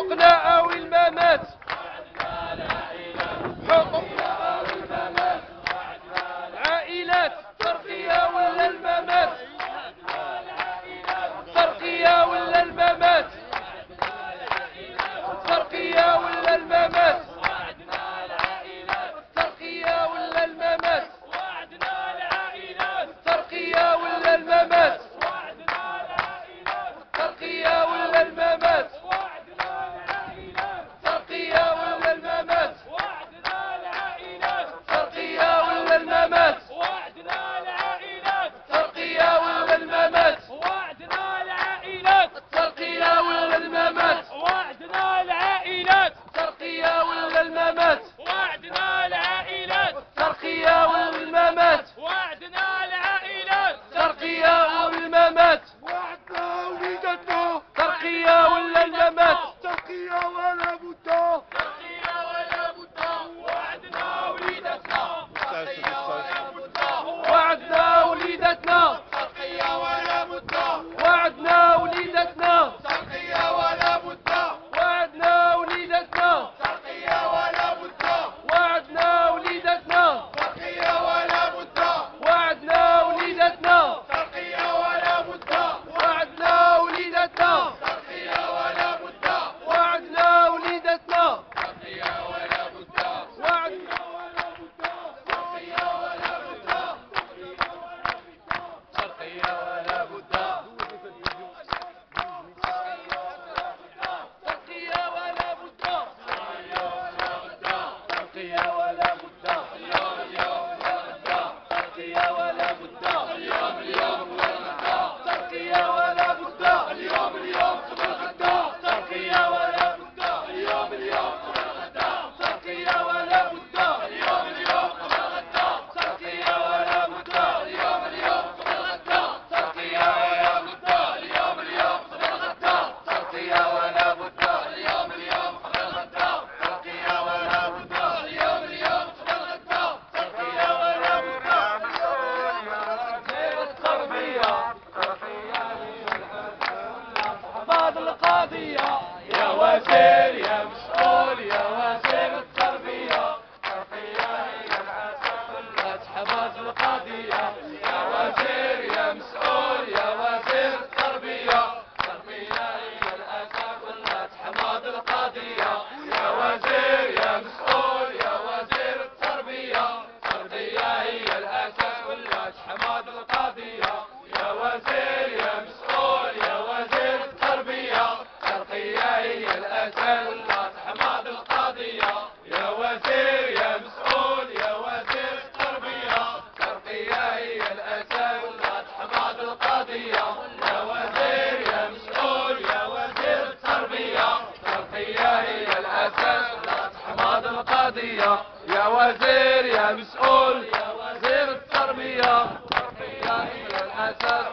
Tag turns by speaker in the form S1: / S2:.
S1: حقوقنا أو الممات، حقوقنا أو الممات، العائلات ترقية ولا الممات، ترقية ولا الممات، ترقية ولا الممات، ترقية ولا الممات، ترقية ولا الممات، ترقية ولا الممات، ترقية ولا الممات، ترقية ولا الممات، ترقية ولا الممات، ترقية ولا الممات،
S2: وعدنا العائلات،
S1: ترقية ولا الممات،
S2: وعدنا العائلات،
S1: ترقية ولا الممات،
S2: وعدنا العائلات،
S1: ترقية ولا الممات،
S3: وعدنا وليدتنا،
S1: ترقية ولا الممات،
S3: ترقية ولا بد،
S2: ترقية ولا بد، وعدنا وليدتنا، ترقية ولا بد،
S1: وعدنا وليدتنا،
S2: ترقية ولا بد،
S1: وعدنا وليدتنا،
S2: ترقية ولا بد،
S1: وعدنا وليدتنا،
S2: ترقية ولا بد،
S1: وعدنا وليدتنا،
S2: ترقية ولا بد،
S1: وعدنا وليدتنا،
S2: ترقية ولا بد،
S1: وعدنا وليدتنا،
S2: ترقية ولا بد،
S1: وعدنا وليدتنا،
S2: ترقية ولا بد،
S1: وعدنا
S2: ترقية ولا بد، ترقية ولا بد،
S1: ترقية ولا بد،
S2: ترقية ولا بد،
S1: ترقية ولا بد،
S2: اليوم اليوم والغدا،
S1: ترقية ولا بد،
S2: اليوم اليوم قبل غدا،
S1: ترقية ولا بد،
S2: اليوم اليوم قبل غدا،
S1: ترقية ولا بد،
S2: اليوم اليوم قبل غدا،
S1: ترقية ولا بد،
S2: اليوم اليوم قبل غدا،
S1: ترقية ولا بد،
S2: اليوم اليوم قبل غدا،
S1: ترقية ولا بد،
S2: اليوم اليوم قبل غدا،
S1: ترقية ولا بد،
S2: اليوم اليوم قبل غدا،
S1: ترقية ولا بد، غير التربية، بعد القضية، يا وزير يا مسؤول يا وزير التربية، ترقية هي الأساس ولا تحفظ القضية، يا وزير يا مسؤول يا وزير التربية، ترقية هي الأساس ولا تحفظ القضية، يا وزير يا مسؤول يا وزير التربية، ترقية هي الأساس ولا تحفظ القضية، يا وزير يا مسؤول يا وزير التربية، ترقية هي الأساس ولا تحمد القضية، يا وزير يا مسؤول يا وزير التربية، ترقية هي الأساس ولا تحمد القضية، يا وزير يا مسؤول يا وزير التربية، ترقية هي الأساس ولا تحمد القضية، يا وزير يا مسؤول يا وزير التربية، ترقية هي الأساس